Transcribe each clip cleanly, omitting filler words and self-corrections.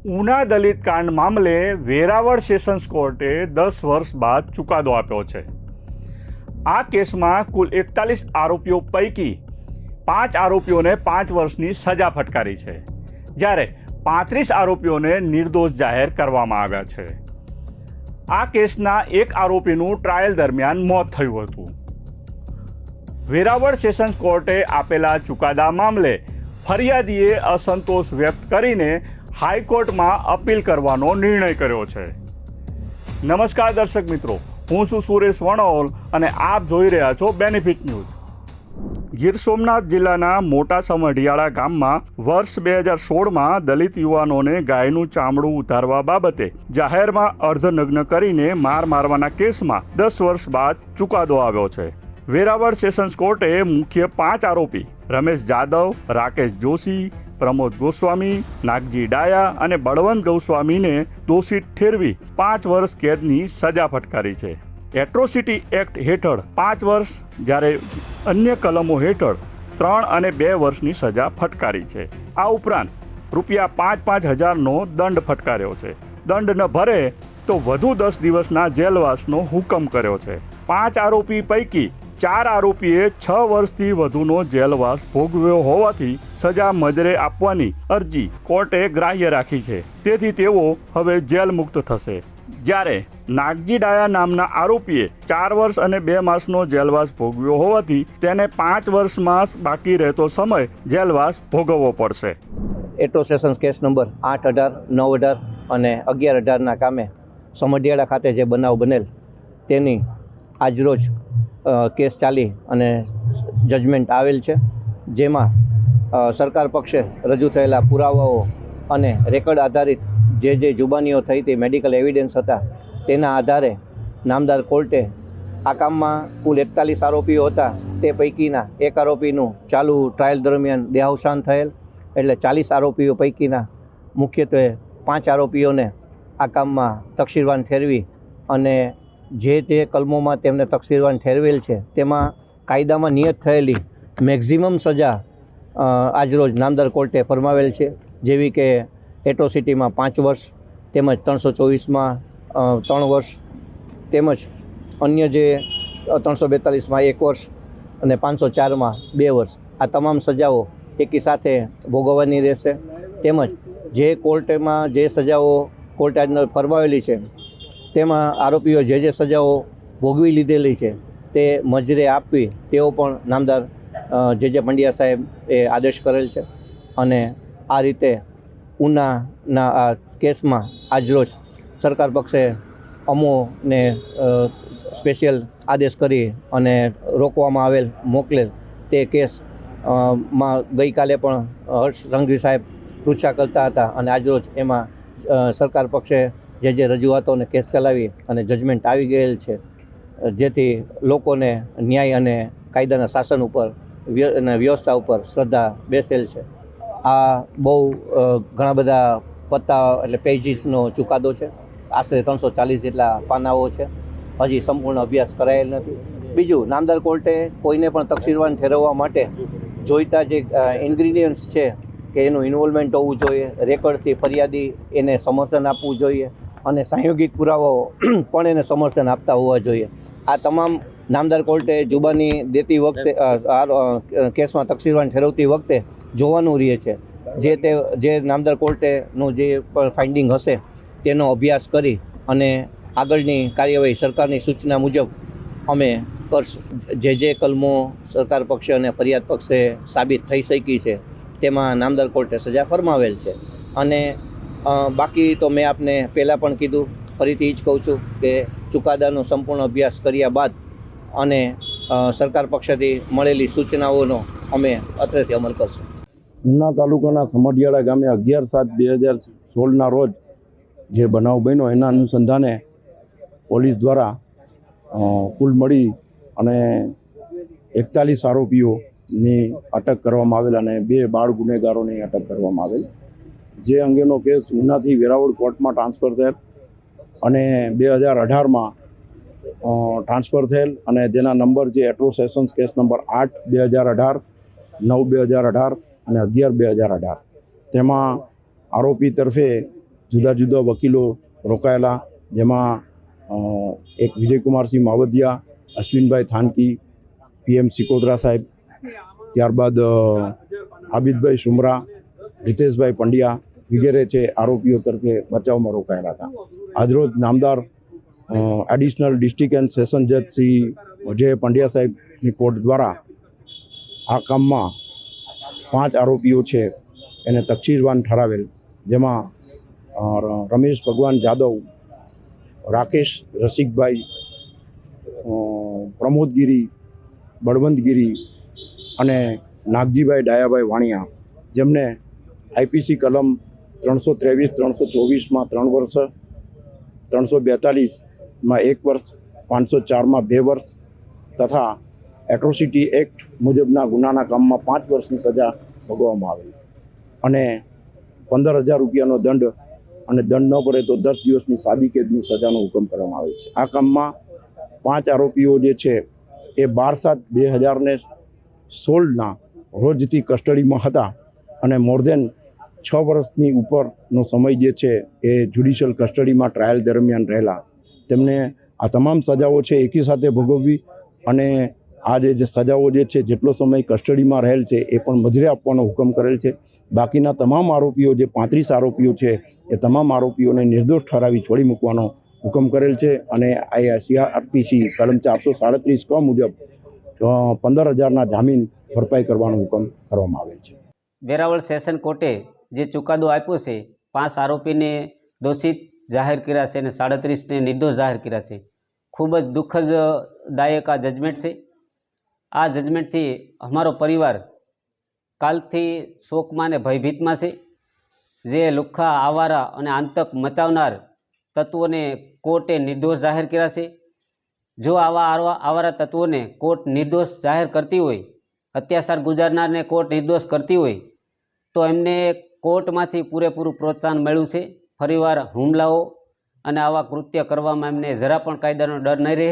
ઉના દલિત કાંડ મામલે વેરાવળ સેશન્સ કોર્ટે 10 વર્ષ બાદ ચુકાદો આપ્યો છે। આ કેસમાં કુલ 41 આરોપીઓ પૈકી 5 આરોપીઓને 5 વર્ષની સજા ફટકારી છે, જ્યારે 35 આરોપીઓને નિર્દોષ જાહેર કરવામાં આવ્યા છે। આ કેસના એક આરોપીનું ટ્રાયલ દરમિયાન મોત થયું હતું। વેરાવળ સેશન્સ કોર્ટે આપેલા ચુકાદા મામલે ફરિયાદીએ અસંતોષ વ્યક્ત કરીને હાઈકોર્ટમાં અપીલ કરવાનો નિર્ણય કર્યો છે। નમસ્કાર દર્શક મિત્રો, હું છું સુરેશ વણોલ અને આપ જોઈ રહ્યા છો બેનિફિટ ન્યૂઝ। ગીર સોમનાથ જિલ્લાના મોટા સમઢિયાળા ગામમાં વર્ષ 2016માં દલિત યુવાનોને ગાયનું ચામડું ઉતારવા બાબતે જાહેરમાં અર્ધનગ્ન કરીને મારવાના કેસમાં 10 વર્ષ બાદ ચુકાદો આવ્યો છે। વેરાવળ સેશન્સ કોર્ટે મુખ્ય 5 આરોપી રમેશ જાદવ, રાકેશ જોશી, પ્રમોદ ગોસ્વામી, નાગજી ડાયા અને બળવંત ગોસ્વામીને દોષિત ઠેરવી 5 વર્ષ કેદની સજા ફટકારી છે। એટ્રોસિટી એક્ટ હેઠળ 5 વર્ષ, જ્યારે અન્ય કલમો હેઠળ 3 અને 2 વર્ષની સજા ફટકારી છે। આ ઉપરાંત ₹5,000 દંડ ફટકાર્યો છે। દંડ ન ભરે તો વધુ 10 દિવસના જેલવાસનો હુકમ કર્યો છે। 5 આરોપી પૈકી 4 આરોપીએ 6 વર્ષથી વધુનો જેલવાસ ભોગવ્યો હોવાથી સજા મજરે આપવાની અરજી કોર્ટે ગ્રાહ્ય રાખી છે, તેથી તેઓ હવે જેલ મુક્ત થશે। જ્યારે નાગજી ડાયા નામના આરોપીએ 4 વર્ષ અને 2 માસનો જેલવાસ ભોગવ્યો હોવાથી તેને 5 વર્ષમાં બાકી રહેતો સમય જેલવાસ ભોગવવો પડશે। એટ્રો સેશન્સ કેસ નંબર 8-18, 9-18 અને 11-18ના કામે સમઢિયાળા ખાતે જે બનાવ બનેલ તેની આજરોજ કેસ ચાલી અને જજમેન્ટ આવેલ છે, જેમાં સરકાર પક્ષે રજૂ થયેલા પુરાવાઓ અને રેકર્ડ આધારિત જે જુબાનીઓ થઈ હતી, મેડિકલ એવિડન્સ હતા, તેના આધારે નામદાર કોર્ટે આ કામમાં કુલ 41 આરોપીઓ હતા, તે પૈકીના એક આરોપીનું ચાલુ ટ્રાયલ દરમિયાન દેહાવસાન થયેલ, એટલે 40 આરોપીઓ પૈકીના મુખ્યત્વે 5 આરોપીઓને આ કામમાં તકસીરવાન ઠેરવી અને જે તે કલમોમાં તેમને તકસીરવાન ઠેરવેલ છે તેમાં કાયદામાં નિયત થયેલી મેક્ઝિમમ સજા આજરોજ નામદાર કોર્ટે ફરમાવેલ છે, જેવી કે એટ્રોસિટીમાં 5 વર્ષ, તેમજ 324માં 3 વર્ષ, તેમજ અન્ય જે 342માં 1 વર્ષ અને 504માં 2 વર્ષ, આ તમામ સજાઓ એકી સાથે ભોગવવાની રહેશે। તેમજ જે કોર્ટમાં જે સજાઓ કોર્ટે આજનો ફરમાવેલી છે તેમાં આરોપીઓ જે સજાઓ ભોગવી લીધેલી છે તે મજરે આપવી, તેઓ પણ નામદાર જે પંડ્યા સાહેબ એ આદેશ કરેલ છે। અને આ રીતે ઉનાના આ કેસમાં આજરોજ સરકાર પક્ષે અમોને સ્પેશિયલ આદેશ કરી અને રોકવામાં આવેલ મોકલેલ તે કેસ માં ગઈકાલે પણ હર્ષ સંઘવી સાહેબ પૃચ્છા કરતા હતા અને આજરોજ એમાં સરકાર પક્ષે જે રજૂઆતોને કેસ ચલાવી અને જજમેન્ટ આવી ગયેલ છે, જેથી લોકોને ન્યાય અને કાયદાના શાસન ઉપર અને વ્યવસ્થા ઉપર શ્રદ્ધા બેસેલ છે। આ બહુ ઘણા બધા પત્તા એટલે પેજીસનો ચુકાદો છે, આશરે 340 જેટલા પાનાઓ છે, હજી સંપૂર્ણ અભ્યાસ કરાયેલ નથી। બીજું, નામદાર કોર્ટે કોઈને પણ તકસીરવાન ઠેરવવા માટે જોઈતા જે ઇન્ગ્રીડિયન્ટ્સ છે કે એનું ઇન્વોલ્વમેન્ટ હોવું જોઈએ, રેકર્ડથી ફરિયાદી એને સમર્થન આપવું જોઈએ અને સાંયોગિક પુરાવાઓ પણ એને સમર્થન આપતા હોવા જોઈએ। આ તમામ નામદાર કોર્ટે જુબાની દેતી વખતે કેસમાં તકસીરવાન ઠેરવતી વખતે જોવાનું રહે છે। જે નામદાર કોર્ટેનું જે પણ ફાઇન્ડિંગ હશે તેનો અભ્યાસ કરી અને આગળની કાર્યવાહી સરકારની સૂચના મુજબ અમે કરશું। જે કલમો સરકાર પક્ષે અને ફરિયાદ પક્ષે સાબિત થઈ શકી છે તેમાં નામદાર કોર્ટે સજા ફરમાવેલ છે। અને બાકી તો મેં આપને પહેલાં પણ કીધું, ફરીથી જ કહું છું કે ચુકાદાનો સંપૂર્ણ અભ્યાસ કર્યા બાદ અને સરકાર પક્ષેથી મળેલી સૂચનાઓનો અમે અત્રેથી અમલ કરશું। ઉના તાલુકાના સમઢિયાળા ગામે 11/7/2016ના રોજ જે બનાવ બન્યો એના અનુસંધાને પોલીસ દ્વારા કુલ મળી અને 41 આરોપીઓની અટક કરવામાં આવેલ અને 2 બાળ ગુનેગારોની અટક કરવામાં આવેલ। જે અંગેનો કેસ ઉનાથી વેરાવળ કોર્ટમાં ટ્રાન્સફર થયેલ અને 2018માં ટ્રાન્સફર થયેલ અને જેના નંબર જે એટ્રો સેશન્સ કેસ નંબર 8/2018, 9/2018 અને 11/2018 તેમાં આરોપી તરફે જુદા જુદા વકીલો રોકાયેલા, જેમાં એક વિજયકુમારસિંહ માવધિયા, અશ્વિનભાઈ થાનકી, PM સિકોદરા સાહેબ, ત્યારબાદ આબિદભાઈ સુમરા, રીતેશભાઈ પંડ્યા વગેરે છે આરોપીઓ તરફે બચાવમાં રોકાયેલા હતા. આજરોજ નામદાર એડિશનલ ડિસ્ટ્રિક્ટ એન્ડ સેશન જજ શ્રી જે પંડ્યા સાહેબની કોર્ટ દ્વારા આ કામમાં 5 આરોપીઓ છે એને તકસીરવાન ઠરાવેલ, જેમાં રમેશ ભગવાન જાદવ, રાકેશ રસિકભાઈ, પ્રમોદગીરી, બળવંતગીરી અને નાગજીભાઈ ડાયાભાઈ વાણિયા, જેમને IPC કલમ 323, 324માં 3 વર્ષ, 342માં 1 વર્ષ, 504માં 2 વર્ષ તથા એટ્રોસિટી એક્ટ મુજબના ગુનાના કામમાં 5 વર્ષની સજા ભોગવવામાં આવેલી અને 15,000 રૂપિયાનો દંડ અને દંડ ન ભરે તો 10 દિવસની સાદી કેદની સજાનો હુકમ કરવામાં આવે છે. આ કામમાં 5 આરોપીઓ જે છે એ 12/7/2016ના રોજથી કસ્ટડીમાં હતા અને મોર દેન 6 વર્ષની ઉપરનો સમય જે છે એ જ્યુડિશિયલ કસ્ટડીમાં ટ્રાયલ દરમિયાન રહેલા. તેમને આ તમામ સજાઓ છે એકી સાથે ભોગવવી અને આ જે સજાઓ જે છે જેટલો સમય કસ્ટડીમાં રહેલ છે એ પણ મજરે આપવાનો હુકમ કરેલ છે. બાકીના તમામ આરોપીઓ જે 35 આરોપીઓ છે એ તમામ આરોપીઓને નિર્દોષ ઠરાવી છોડી મૂકવાનો હુકમ કરેલ છે અને CRPC કલમ 437 ક મુજબ 15,000ના જામીન ભરપાઈ કરવાનો હુકમ કરવામાં આવેલ છે. વેરાવળ સેશન કોર્ટે જે ચુકાદો આપ્યો છે, 5 આરોપીને દોષિત જાહેર કર્યા છે અને 37ને નિર્દોષ જાહેર કર્યા છે. ખૂબ જ દુઃખદાયક આ જજમેન્ટ છે. આ જજમેન્ટથી અમારો પરિવાર કાલથી શોકમાં અને ભયભીતમાં છે. જે લુખ્ખા, આવારા અને આતંક મચાવનાર તત્વોને કોર્ટે નિર્દોષ જાહેર કર્યા છે. જો આવારા તત્વોને કોર્ટ નિર્દોષ જાહેર કરતી હોય, અત્યાચાર ગુજારનારને કોર્ટ નિર્દોષ કરતી હોય તો એમને કોર્ટમાંથી પૂરેપૂરું પ્રોત્સાહન મળ્યું છે. ફરીવાર હુમલાઓ અને આવા કૃત્ય કરવામાં એમને જરા પણ કાયદાનો ડર નહીં રહે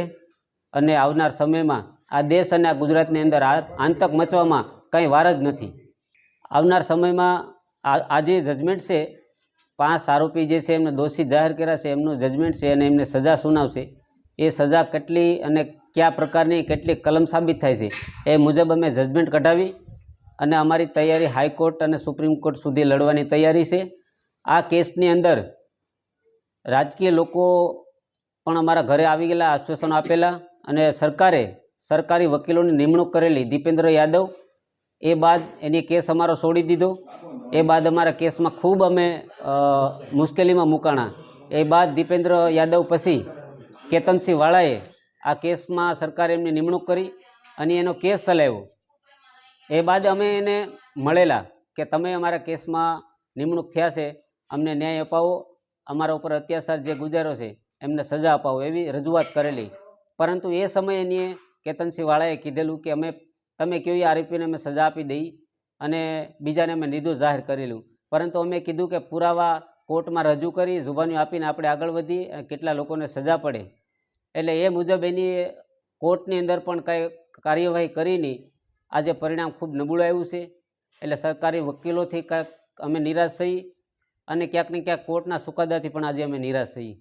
અને આવનાર સમયમાં આ દેશ અને આ ગુજરાતની અંદર આતંક મચવામાં કંઈ વાર જ નથી. આવનાર સમયમાં આ જે જજમેન્ટ છે, 5 આરોપી જે છે એમને દોષિત જાહેર કર્યા છે, એમનું જજમેન્ટ છે અને એમને સજા સુનાવશે. એ સજા કેટલી અને કયા પ્રકારની કેટલી કલમ સાબિત થાય છે એ મુજબ અમે જજમેન્ટ કઢાવી અને અમારી તૈયારી હાઈકોર્ટ અને સુપ્રીમ કોર્ટ સુધી લડવાની તૈયારી છે. આ કેસની અંદર રાજકીય લોકો પણ અમારા ઘરે આવી ગયેલા, આશ્વાસનો આપેલા અને સરકારી વકીલોની નિમણૂક કરેલી દીપેન્દ્ર યાદવ. એ બાદ એની કેસ અમારો છોડી દીધો. એ બાદ અમારા કેસમાં ખૂબ અમે મુશ્કેલીમાં મુકાણા. એ બાદ દીપેન્દ્ર યાદવ પછી કેતનસિંહ વાળાએ આ કેસમાં સરકારે એમની નિમણૂક કરી અને એનો કેસ ચલાવ્યો. એ બાદ અમે એને મળેલા કે તમે અમારા કેસમાં નિમણૂક થયા છે, અમને ન્યાય અપાવો, અમારા ઉપર અત્યાચાર જે ગુજારો છે એમને સજા અપાવો, એવી રજૂઆત કરેલી. પરંતુ એ સમયે એની કેતનસિંહ વાળાએ કીધેલું કે તમે કેવી આરોપીને અમે સજા આપી દઈ અને બીજાને અમે નિર્દોષ જાહેર કરેલું. પરંતુ અમે કીધું કે પુરાવા કોર્ટમાં રજૂ કરી જુબાનીઓ આપીને આપણે આગળ વધીએ અને કેટલા લોકોને સજા પડે. એટલે એ મુજબ એની કોર્ટની અંદર પણ કાંઈ કાર્યવાહી કરીને આજે પરિણામ ખૂબ નબળું આવ્યું છે. એટલે સરકારી વકીલોથી કાંઈક અમે નિરાશ થઈ અને ક્યાંક ને ક્યાંક કોર્ટના ચુકાદાથી પણ આજે અમે નિરાશ થઈ.